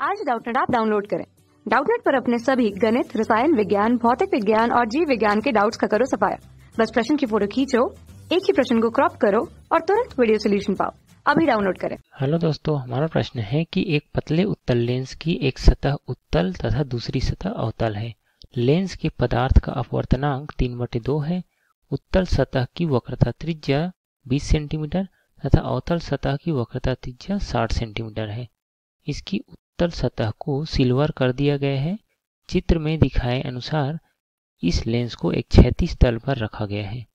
आज Doubtnut app download करें। Doubtnut पर अपने सभी गणित, रसायन विज्ञान, भौतिक विज्ञान और जीव विज्ञान के डाउट्स का करो सफाया। बस प्रश्न की फोटो खींचो, एक ही प्रश्न को क्रॉप करो और तुरंत वीडियो सोल्यूशन पाओ। अभी डाउनलोड करें। हेलो दोस्तों, हमारा प्रश्न है कि एक पतले उत्तल लेंस की एक सतह उत्तल तथा दूसरी सतह अवतल है। लेंस के पदार्थ का अपवर्तनांक 3/2 है। उत्तल सतह की वक्रता त्रिज्या 20 सेंटीमीटर तथा अवतल सतह की वक्रता त्रिज्या 60 सेंटीमीटर है। इसकी उत्तल सतह को सिल्वर कर दिया गया है। चित्र में दिखाए अनुसार इस लेंस को एक क्षैतिज तल पर रखा गया है।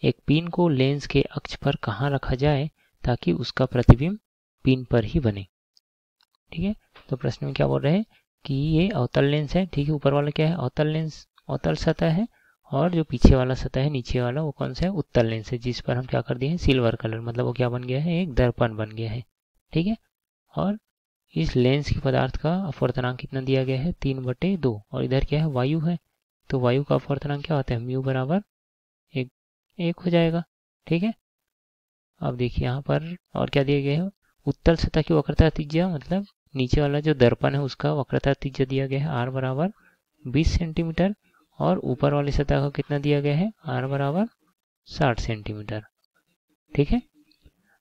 एक पिन को लेंस के अक्ष पर कहाँ रखा जाए ताकि उसका प्रतिबिंब पिन पर ही बने। ठीक है, तो प्रश्न में क्या बोल रहे हैं कि ये अवतल लेंस है। ठीक है, ऊपर वाला क्या है? अवतल लेंस, अवतल सतह है, और जो पीछे वाला सतह है, नीचे वाला, वो कौन सा है? उत्तल लेंस है, जिस पर हम क्या कर दिए हैं? सिल्वर कलर, मतलब वो क्या बन गया है? एक दर्पण बन गया है। ठीक है, और इस लेंस के पदार्थ का अपवर्तनांक कितना दिया गया है? 3/2। और इधर क्या है? वायु है, तो वायु का अपवर्तनांक क्या होता है? म्यू बराबर 1 हो जाएगा। ठीक है, अब देखिए यहाँ पर और क्या दिया गया है? उत्तल सतह की वक्रता त्रिज्या, मतलब नीचे वाला जो दर्पण है उसका वक्रता त्रिज्या दिया गया है r बराबर 20 सेंटीमीटर, और ऊपर वाली सतह का कितना दिया गया है? r बराबर 60 सेंटीमीटर। ठीक है,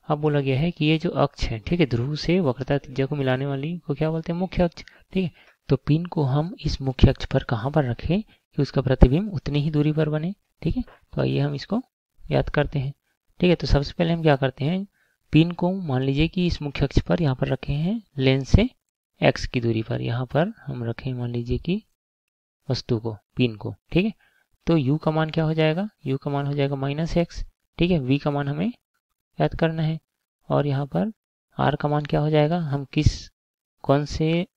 अब बोला गया है कि ये जो अक्ष है, ठीक है, ध्रुव से वक्रता त्रिज्या को मिलाने वाली को क्या बोलते हैं? मुख्य अक्ष। ठीक है, तो पिन को हम इस मुख्य अक्ष पर कहाँ पर रखें कि उसका प्रतिबिंब उतनी ही दूरी पर बने। ठीक है, तो आइए हम इसको याद करते हैं। ठीक है, तो सबसे पहले हम क्या करते हैं? पिन को मान लीजिए कि इस मुख्य अक्ष पर यहाँ पर रखे हैं लेंस से x की दूरी पर, यहाँ पर हम रखें मान लीजिए कि वस्तु को, पिन को। ठीक है, तो u का मान क्या हो जाएगा? u का मान हो जाएगा -x। ठीक है, v का मान हमें याद करना है, और यहाँ पर r का मान क्या हो जाएगा? हम कौन से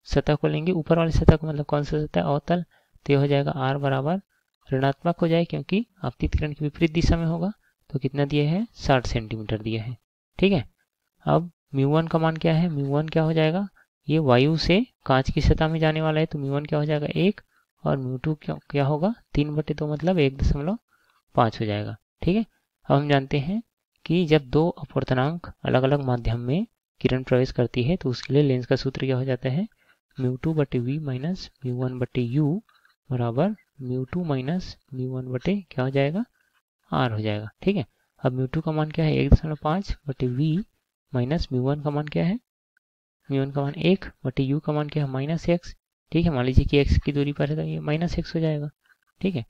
सतह को लेंगे? ऊपर वाली सतह को, मतलब कौन सा सतह? अवतल। तो ये हो जाएगा r बराबर ऋणात्मक हो जाए, क्योंकि आपतित किरण की विपरीत दिशा में होगा। तो कितना दिया है? 60 सेंटीमीटर दिया है। ठीक है, अब μ1 का मान क्या है? μ1 क्या हो जाएगा? ये वायु से कांच की सतह में जाने वाला है, तो μ1 क्या हो जाएगा? 1, और μ2 क्या होगा? 3/2, मतलब 1.5 हो जाएगा। ठीक है, अब हम जानते हैं कि जब दो अपवर्तनांक अलग अलग माध्यम में किरण प्रवेश करती है तो उसके लिए लेंस का सूत्र क्या हो जाता है? μ2/v माइनस μ1/u बराबर μ2 माइनस μ1/ क्या हो जाएगा? r हो जाएगा। ठीक है, अब μ2 का मान क्या है? 1.5/v माइनस μ1 का मान क्या है? μ1 का मान 1/u का मान क्या है? -x। ठीक है, मान लीजिए कि x की दूरी पर है तो ये -x हो जाएगा। ठीक है,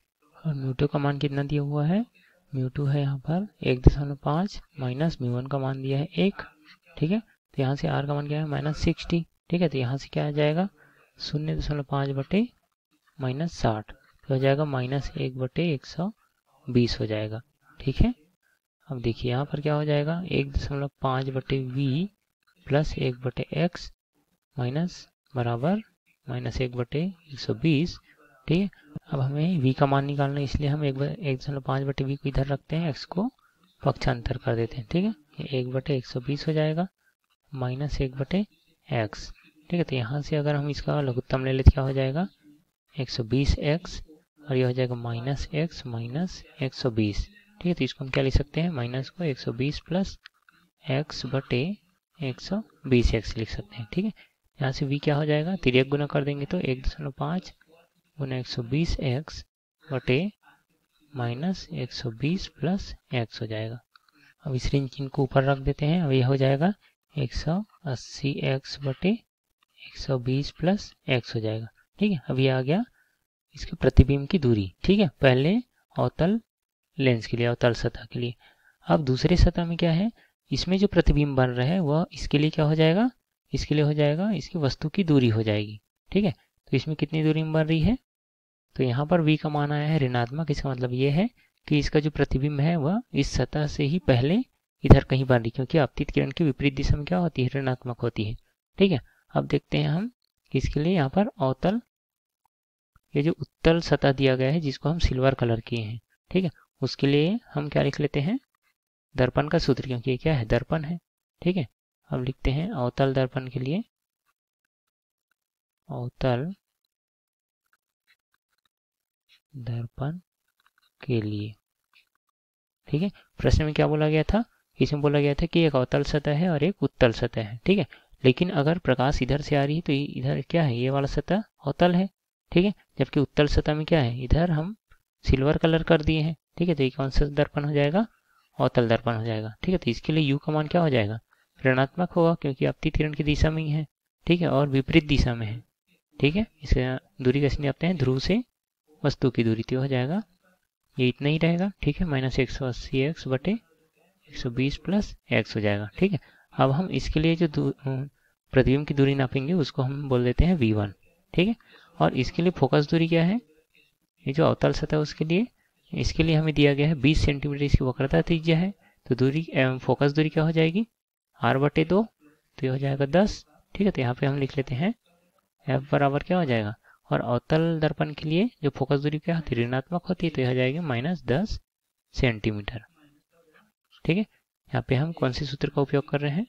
और μ2 का मान कितना दिया हुआ है? μ2 है यहाँ पर 1.5 माइनस μ1 का मान दिया है 1। ठीक है, तो यहाँ से r का मान क्या है? -60। ठीक है, तो यहाँ से क्या आ जाएगा? 0.5 -60, तो हो जाएगा -1/120 हो जाएगा। ठीक है, अब देखिए यहाँ पर क्या हो जाएगा? 1.5/v प्लस 1/x माइनस बराबर -1/120। ठीक है, अब हमें v का मान निकालना है, इसलिए हम 1.5/v को इधर रखते हैं, x को पक्षांतर कर देते हैं। ठीक है, 1/120 हो जाएगा -1/x। ठीक है, तो यहाँ से अगर हम इसका लघुत्तम ले लेते क्या हो जाएगा? 120x, और ये हो जाएगा -x माइनस 120। ठीक है, तो इसको हम क्या लिख सकते हैं? माइनस को 120 प्लस x/120x लिख सकते हैं। ठीक है, यहाँ से v क्या हो जाएगा? तिर्यक गुना कर देंगे तो 1.5 गुना 120x बटे माइनस 120 प्लस x हो जाएगा। अब इस ऋण चिन्ह को ऊपर रख देते हैं। अब यह हो जाएगा 180x बटे 120 प्लस x हो जाएगा। ठीक है, अब ये आ गया इसके प्रतिबिंब की दूरी। ठीक है, पहले अवतल लेंस के लिए, अवतल सतह के लिए। अब दूसरे सतह में क्या है? इसमें जो प्रतिबिंब बन रहा है वह इसके लिए क्या हो जाएगा? इसके लिए हो जाएगा इसकी वस्तु की दूरी हो जाएगी। ठीक है, तो इसमें कितनी दूरी में बन रही है? तो यहाँ पर v का मान आया है ऋणात्मक। इसका मतलब ये है कि इसका जो प्रतिबिंब है वह इस सतह से ही पहले इधर कहीं बन रही, क्योंकि आपतित किरण की विपरीत दिशा में क्या होती है? ऋणात्मक होती है। ठीक है, अब देखते हैं हम इसके लिए यहाँ पर अवतल, ये जो उत्तल सतह दिया गया है जिसको हम सिल्वर कलर किए हैं। ठीक है, उसके लिए हम क्या लिख लेते हैं? दर्पण का सूत्र, क्योंकि ये क्या है? दर्पण है। ठीक है, अब लिखते हैं अवतल दर्पण के लिए, अवतल दर्पण के लिए। ठीक है, प्रश्न में क्या बोला गया था? इसमें बोला गया था कि एक अवतल सतह है और एक उत्तल सतह है। ठीक है, लेकिन अगर प्रकाश इधर से आ रही है तो इधर क्या है, ये वाला सतह अवतल है, ठीक है। जबकि उत्तल सतह में क्या है, इधर हम सिल्वर कलर कर दिए हैं, ठीक है। तो ये कौन सा दर्पण हो जाएगा, अवतल दर्पण हो जाएगा, ठीक है। तो इसके लिए यू का मान क्या हो जाएगा, ऋणात्मक होगा, क्योंकि आपतित किरण की दिशा में ही है, ठीक है, और विपरीत दिशा में है, ठीक है। इसे दूरी कैसे नापते हैं, ध्रुव से वस्तु की दूरी, तो हो जाएगा ये इतना ही रहेगा, ठीक है, -180x बटे 120 प्लस x हो जाएगा, ठीक है। अब हम इसके लिए जो प्रतिबिंब की दूरी नापेंगे उसको हम बोल देते हैं v1, ठीक है। और इसके लिए फोकस दूरी क्या है, ये जो अवतल सतह है उसके लिए, इसके लिए हमें दिया गया है 20 सेंटीमीटर इसकी वक्रता त्रिज्या है, तो दूरी फोकस दूरी क्या हो जाएगी, r/2, तो ये हो जाएगा 10, ठीक है। तो यहाँ पे हम लिख लेते हैं f बराबर क्या हो जाएगा, और अवतल दर्पण के लिए जो फोकस दूरी क्या होती है, ऋणात्मक होती है, तो यह हो जाएगी -10 सेंटीमीटर, ठीक है। यहाँ पे हम कौन से सूत्र का उपयोग कर रहे हैं,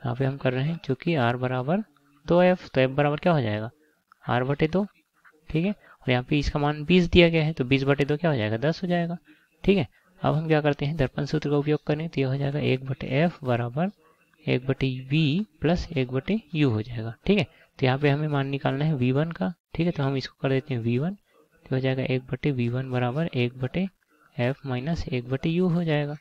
यहाँ पे हम कर रहे हैं चूंकि r बराबर 2f, तो f बराबर क्या हो जाएगा, r/2, ठीक है। और यहाँ पे इसका मान 20 दिया गया है, तो 20/2 क्या हो जाएगा, 10 हो जाएगा, ठीक है। अब हम क्या करते हैं, दर्पण सूत्र का उपयोग करें, तो यह हो जाएगा 1/f बराबर 1/v प्लस 1/u हो जाएगा, ठीक है। तो यहाँ पे हमें मान निकालना है v1 का, ठीक है। तो हम इसको कर देते हैं v1, तो हो जाएगा 1/v1 बराबर 1/f माइनस 1/u हो जाएगा,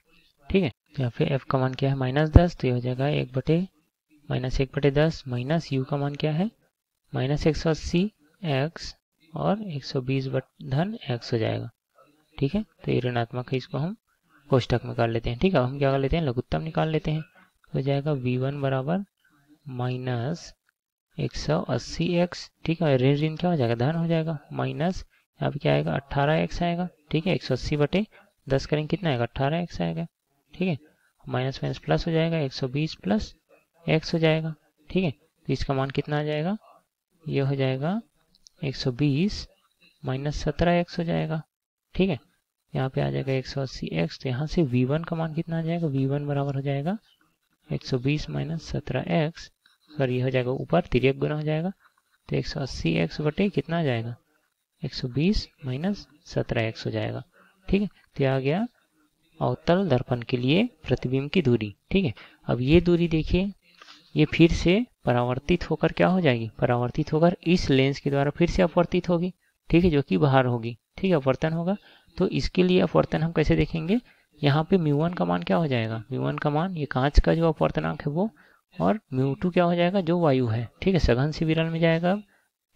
ठीक है। तो यहाँ पे f का मान क्या है, -10, तो ये हो जाएगा 1/10 माइनस u का मान क्या है, -180x और 120 धन x हो जाएगा, ठीक है। तो ये ऋणात्मक है, इसको हम कोष्टक में कर लेते हैं, ठीक है। अब हम क्या कर लेते हैं, लघुत्तम निकाल लेते हैं, तो हो जाएगा v1 बराबर -180x, ठीक है। ऋण ऋण क्या हो जाएगा, धन हो जाएगा, माइनस यहाँ पे क्या आएगा, 18x आएगा, ठीक है। 180/10 करेंगे कितना आएगा, 18x आएगा, ठीक है। माइनस माइनस प्लस हो जाएगा, 120 प्लस x हो जाएगा, ठीक है। तो इसका मान कितना आ जाएगा, ये हो जाएगा 120 माइनस 17x हो जाएगा, ठीक है। यहाँ पे आ जाएगा 180x, तो यहाँ से v1 का मान कितना आ जाएगा, v1 बराबर हो जाएगा 120 माइनस 17x, सॉरी ये हो जाएगा ऊपर तिर्यक गुना हो जाएगा, तो 180x बटे कितना आ जाएगा, 120 माइनस 17x हो जाएगा, ठीक है। तो आ गया अवतल दर्पण के लिए प्रतिबिंब की दूरी, ठीक है। अब ये दूरी देखिए, ये फिर से परावर्तित होकर क्या हो जाएगी, परावर्तित होकर इस लेंस के द्वारा फिर से अपवर्तित होगी, ठीक है, जो कि बाहर होगी, ठीक है, अपवर्तन होगा। तो इसके लिए अपवर्तन हम कैसे देखेंगे, यहाँ पे μ1 का मान क्या हो जाएगा, μ1 का मान ये कांच का जो अपवर्तनांक है वो, और μ2 क्या हो जाएगा, जो वायु है, ठीक है, सघन से विरल में जाएगा,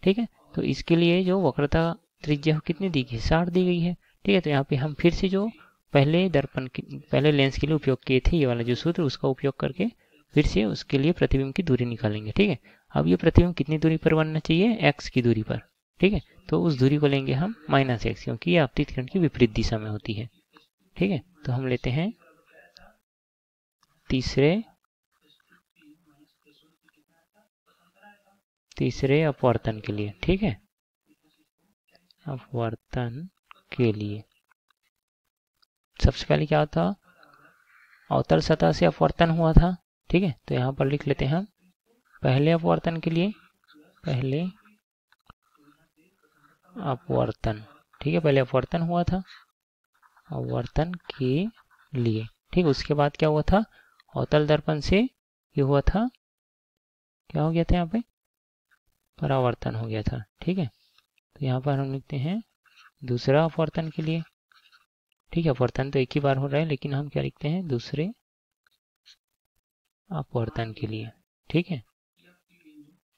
ठीक है। तो इसके लिए जो वक्रता त्रिज्या कितनी दी गई, 60 दी गई है, ठीक है। तो यहाँ पे हम फिर से जो पहले लेंस के लिए उपयोग किए थे ये वाला जो सूत्र, उसका उपयोग करके फिर से उसके लिए प्रतिबिंब की दूरी निकालेंगे, ठीक है। अब ये प्रतिबिंब कितनी दूरी पर बनना चाहिए, x की दूरी पर, ठीक है। तो उस दूरी को लेंगे हम -x, क्योंकि ये आपतित किरण की विपरीत दिशा में होती है, ठीक है। तो हम लेते हैं तीसरे अपवर्तन के लिए, ठीक है, अपवर्तन के लिए सबसे पहले क्या होता, अवतल सतह से अपवर्तन हुआ था, ठीक है। तो यहाँ पर लिख लेते हैं हम पहले अपवर्तन के लिए, पहले अपवर्तन, ठीक है, पहले अपवर्तन हुआ था, अपवर्तन के लिए, ठीक। उसके बाद क्या हुआ था, अवतल दर्पण से ये हुआ था, क्या हो गया था, यहाँ पे परावर्तन हो गया था, ठीक है। तो यहाँ पर हम लिखते हैं दूसरा अपवर्तन के लिए, ठीक है। अपवर्तन तो एक ही बार हो रहा है, लेकिन हम क्या लिखते हैं, दूसरे अपवर्तन के लिए, ठीक है।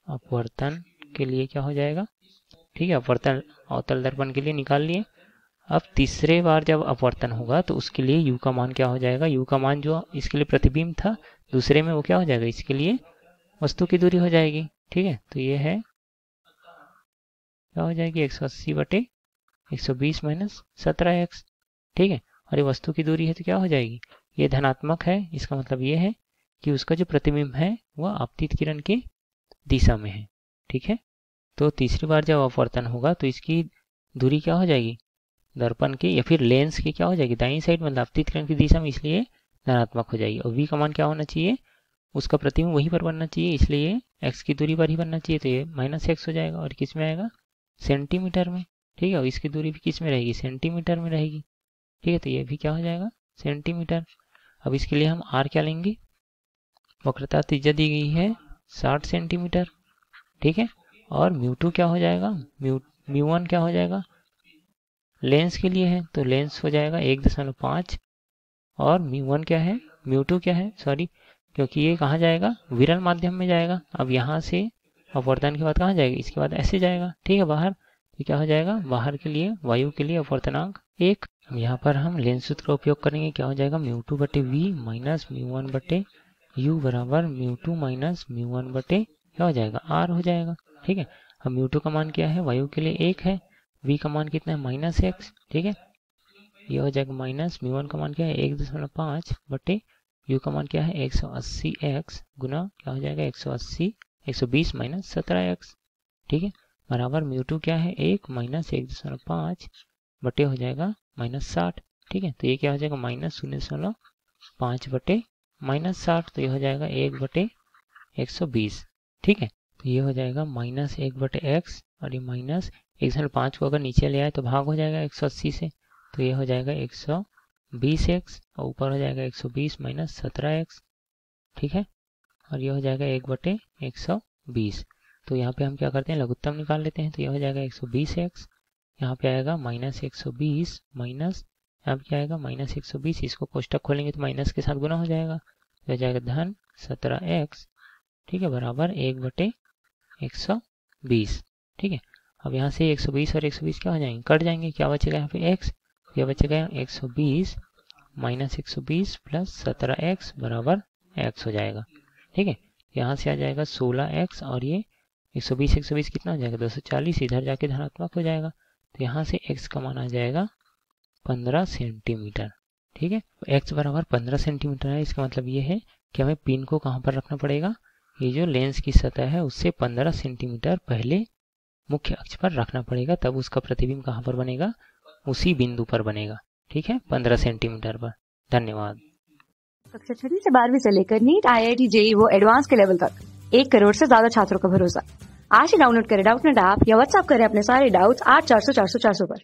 अपवर्तन के लिए क्या हो जाएगा, ठीक है, अपवर्तन अवतल दर्पण के लिए निकाल लिए। अब तीसरे बार जब अपवर्तन होगा तो उसके लिए u का मान क्या हो जाएगा, u का मान जो इसके लिए प्रतिबिंब था दूसरे में, वो क्या हो जाएगा, इसके लिए वस्तु की दूरी हो जाएगी, ठीक है। तो ये है क्या हो जाएगी, 180/120 माइनस 17x, ठीक है। और ये वस्तु की दूरी है तो क्या हो जाएगी, ये धनात्मक है, इसका मतलब ये है कि उसका जो प्रतिबिंब है वह आपतित किरण की दिशा में है, ठीक है। तो तीसरी बार जब अपवर्तन होगा तो इसकी दूरी क्या हो जाएगी, दर्पण की या फिर लेंस की क्या हो जाएगी, दाईं साइड, मतलब आपतित किरण की दिशा में, इसलिए धनात्मक हो जाएगी। और v का मान क्या होना चाहिए, उसका प्रतिबिंब वहीं पर बनना चाहिए, इसलिए x की दूरी पर ही बनना चाहिए, तो ये -x हो जाएगा, और किस में आएगा, सेंटीमीटर में, ठीक है। और इसकी दूरी भी किस में रहेगी, सेंटीमीटर में रहेगी, ठीक है। तो ये भी क्या हो जाएगा, सेंटीमीटर। अब इसके लिए हम r क्या लेंगे, वक्रता त्रिज्या दी गई है 60 सेंटीमीटर, ठीक है। और म्यू2 क्या हो जाएगा, म्यू1 क्या हो जाएगा, लेंस के लिए है तो लेंस हो जाएगा 1.5, और म्यू1 क्या है, म्यू2 क्या है, सॉरी, क्योंकि ये कहाँ जाएगा, विरल माध्यम में जाएगा। अब यहाँ से अपवर्तन के बाद कहाँ जाएगा, इसके बाद ऐसे जाएगा, ठीक है, बाहर। तो क्या हो जाएगा, बाहर के लिए, वायु के लिए अपवर्तनांक 1। यहाँ पर हम लेंस सूत्र का उपयोग करेंगे, क्या हो जाएगा, म्यू2 बटे वी माइनस म्यू1 बटे यू बराबर म्यू2 माइनस म्यू1 बटे क्या हो जाएगा, आर हो जाएगा, ठीक है। अब म्यू2 का मान क्या है, वायु के लिए 1 है, वी का मान कितना है, -x, ठीक है। ये हो जाएगा माइनस म्यू1 का मान क्या है 1.5 बटे यू का मान क्या है 180x गुना क्या हो जाएगा 120 माइनस 17x, ठीक है, बराबर म्यू2 क्या है 1 माइनस 1.5 बटे हो जाएगा -60, ठीक है। तो ये क्या हो जाएगा -0.5 बटे -60, तो ये हो जाएगा 1 बटे 120, ठीक है। तो ये हो जाएगा -1 बटे x, और ये माइनस 1.5 को अगर नीचे ले आए तो भाग हो जाएगा 180 से, तो ये हो जाएगा 120x, और ऊपर हो जाएगा 120 माइनस 17x, ठीक है। और ये हो जाएगा 1 बटे 120। तो यहाँ पे हम क्या करते हैं, लघुत्तम निकाल लेते हैं। तो ये हो जाएगा 120x, यहाँ पे आएगा -120 माइनस, यहाँ पे क्या आएगा -120, इसको कोष्टक खोलेंगे तो माइनस के साथ गुना हो जाएगा, तो हो जाएगा धन 17x, ठीक है, बराबर 1 बटे 120, ठीक है। अब यहाँ से 120 और 120 क्या हो जाएंगे, कट जाएंगे, क्या बचेगा यहाँ पे x, ये बचेगा 120 माइनस 120 प्लस 17x बराबर x हो जाएगा, ठीक है। यहाँ से आ जाएगा 16x, और ये 120 कितना हो जाएगा 240, इधर जाके धनात्मक हो जाएगा, तो यहाँ से x का मान आ जाएगा 15 सेंटीमीटर, ठीक है। x बराबर 15 सेंटीमीटर है, इसका मतलब ये है कि हमें पिन को कहाँ पर रखना पड़ेगा, ये जो लेंस की सतह है उससे 15 सेंटीमीटर पहले मुख्य अक्ष पर रखना पड़ेगा, तब उसका प्रतिबिंब कहाँ पर बनेगा, उसी बिंदु पर बनेगा, ठीक है, 15 सेंटीमीटर पर। धन्यवाद। कक्षा 6 से 12वीं से लेकर नीट, IIT, JEE वो एडवांस के लेवल तक 1 करोड़ से ज्यादा छात्रों का भरोसा। आज ही डाउनलोड करें डाउटनेट ऐप या व्हाट्सएप करें अपने सारे डाउट्स 8400 400 400 पर।